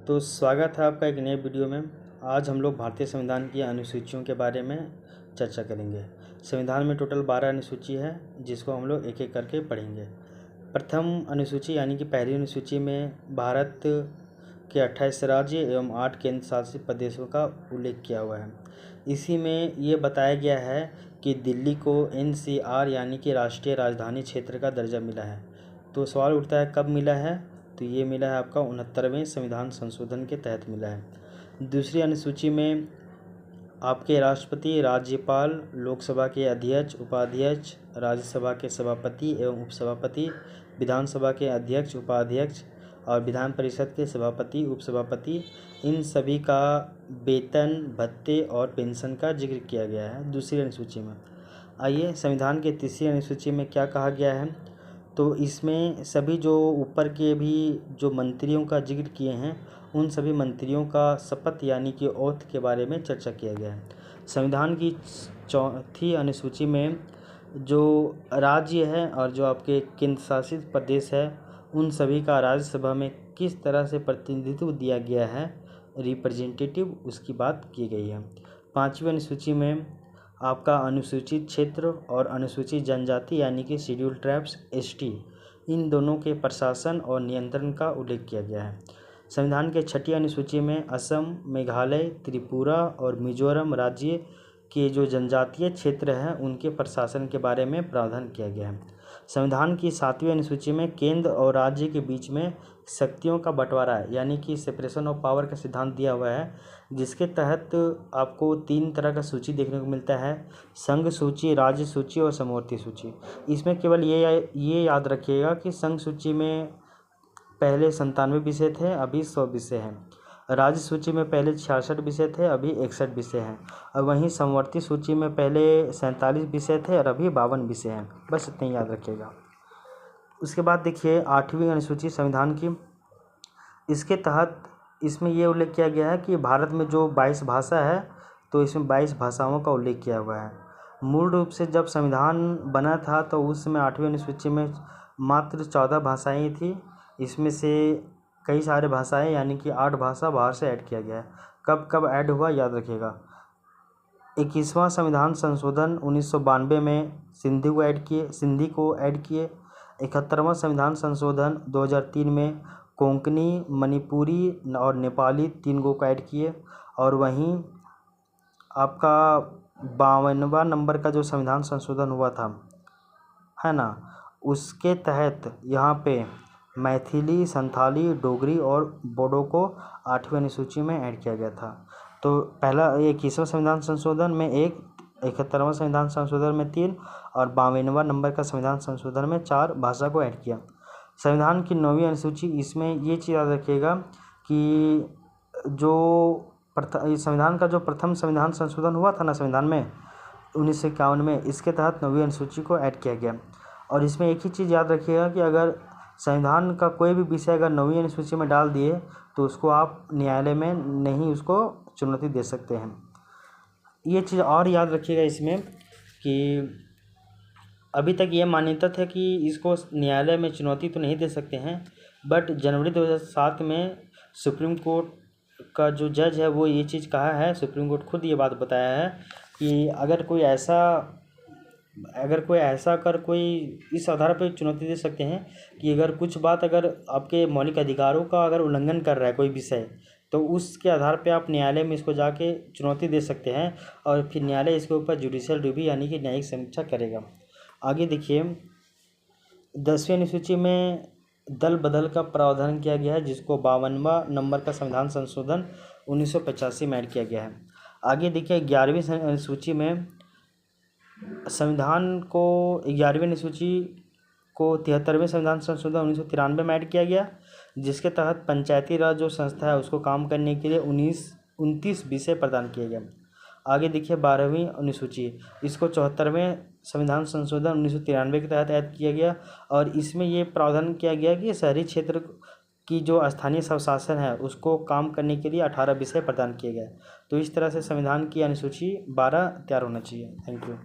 तो स्वागत है आपका एक नए वीडियो में। आज हम लोग भारतीय संविधान की अनुसूचियों के बारे में चर्चा करेंगे। संविधान में टोटल 12 अनुसूची है, जिसको हम लोग एक एक करके पढ़ेंगे। प्रथम अनुसूची यानी कि पहली अनुसूची में भारत के 28 राज्य एवं 8 केंद्र शासित प्रदेशों का उल्लेख किया हुआ है। इसी में ये बताया गया है कि दिल्ली को NCR यानी कि राष्ट्रीय राजधानी क्षेत्र का दर्जा मिला है। तो सवाल उठता है कब मिला है, तो ये मिला है आपका 69वें संविधान संशोधन के तहत मिला है। दूसरी अनुसूची में आपके राष्ट्रपति, राज्यपाल, लोकसभा के अध्यक्ष, उपाध्यक्ष, राज्यसभा के सभापति एवं उपसभापति, विधानसभा के अध्यक्ष, उपाध्यक्ष और विधान परिषद के सभापति, उपसभापति, इन सभी का वेतन, भत्ते और पेंशन का जिक्र किया गया है दूसरी अनुसूची में। आइए संविधान के तीसरी अनुसूची में क्या कहा गया है, तो इसमें सभी जो ऊपर के भी जो मंत्रियों का जिक्र किए हैं, उन सभी मंत्रियों का शपथ यानी कि ओथ के बारे में चर्चा किया गया है। संविधान की चौथी अनुसूची में जो राज्य है और जो आपके केंद्र शासित प्रदेश है, उन सभी का राज्यसभा में किस तरह से प्रतिनिधित्व दिया गया है, रिप्रेजेंटेटिव, उसकी बात की गई है। पाँचवीं अनुसूची में आपका अनुसूचित क्षेत्र और अनुसूचित जनजाति यानी कि शेड्यूल ट्राइब्स ST, इन दोनों के प्रशासन और नियंत्रण का उल्लेख किया गया है। संविधान के छठी अनुसूची में असम, मेघालय, त्रिपुरा और मिजोरम राज्य के जो जनजातीय क्षेत्र हैं, उनके प्रशासन के बारे में प्रावधान किया गया है। संविधान की सातवीं अनुसूची में केंद्र और राज्य के बीच में शक्तियों का बंटवारा है यानी कि सेपरेशन ऑफ पावर का सिद्धांत दिया हुआ है, जिसके तहत आपको 3 तरह का सूची देखने को मिलता है: संघ सूची, राज्य सूची और समवर्ती सूची। इसमें केवल ये याद रखिएगा कि संघ सूची में पहले 97 विषय थे, अभी 100 विषय हैं। राज्य सूची में पहले 66 विषय थे, अभी 61 विषय हैं। और वहीं समवर्ती सूची में पहले 47 विषय थे और अभी 52 विषय हैं। बस इतना याद रखिएगा। उसके बाद देखिए 8वीं अनुसूची संविधान की, इसके तहत इसमें ये उल्लेख किया गया है कि भारत में जो 22 भाषा है, तो इसमें 22 भाषाओं का उल्लेख किया हुआ है। मूल रूप से जब संविधान बना था तो उस समय 8वीं अनुसूची में मात्र 14 भाषाएँ थी। इसमें से कई सारे भाषाएं यानी कि 8 भाषा बाहर से ऐड किया गया है। कब कब ऐड हुआ याद रखिएगा। 21वां संविधान संशोधन 1992 में सिंधी को ऐड किए। 71वां संविधान संशोधन 2003 में कोंकणी, मणिपुरी और नेपाली 3 को ऐड किए। और वहीं आपका 52वां नंबर का जो संविधान संशोधन हुआ था, है ना, उसके तहत यहाँ पे मैथिली, संथाली, डोगरी और बोडो को 8वीं अनुसूची में ऐड किया गया था। तो पहला 21वां संविधान संशोधन में 1, 71वां संविधान संशोधन में 3 और 52वां नंबर का संविधान संशोधन में 4 भाषा को ऐड किया। संविधान की 9वीं अनुसूची, इसमें ये चीज़ याद रखिएगा कि जो संविधान का जो प्रथम संविधान संशोधन हुआ था ना संविधान में 1951 में, इसके तहत 9वीं अनुसूची को ऐड किया गया। और इसमें एक ही चीज़ याद रखिएगा कि अगर संविधान का कोई भी विषय अगर 9वीं अनुसूची में डाल दिए तो उसको आप न्यायालय में नहीं उसको चुनौती दे सकते हैं। ये चीज़ और याद रखिएगा इसमें कि अभी तक ये मान्यता था कि इसको न्यायालय में चुनौती तो नहीं दे सकते हैं, बट जनवरी 2007 में सुप्रीम कोर्ट का जो जज है वो ये चीज़ कहा है, सुप्रीम कोर्ट खुद ये बात बताया है कि अगर कोई ऐसा कर कोई इस आधार पर चुनौती दे सकते हैं कि अगर कुछ बात अगर आपके मौलिक अधिकारों का अगर उल्लंघन कर रहा है कोई विषय, तो उसके आधार पे आप न्यायालय में इसको जाके चुनौती दे सकते हैं और फिर न्यायालय इसके ऊपर जुडिशियल रिव्यू यानी कि न्यायिक समीक्षा करेगा। आगे देखिए 10वीं अनुसूची में दल बदल का प्रावधान किया गया है, जिसको 52वां नंबर का संविधान संशोधन 1985 में ऐड किया गया है। आगे देखिए 11वीं अनुसूची में संविधान को 11वीं अनुसूची को 73वें संविधान संशोधन 1993 में ऐड किया गया, जिसके तहत पंचायती राज जो संस्था है उसको काम करने के लिए 29 विषय प्रदान किए गए। आगे देखिए 12वीं अनुसूची, इसको 74वें संविधान संशोधन 1993 के तहत ऐड किया गया और इसमें ये प्रावधान किया गया कि शहरी क्षेत्र की जो स्थानीय स्वशासन है उसको काम करने के लिए 18 विषय प्रदान किए गए। तो इस तरह से संविधान की अनुसूची 12 तैयार होना चाहिए। Thank you.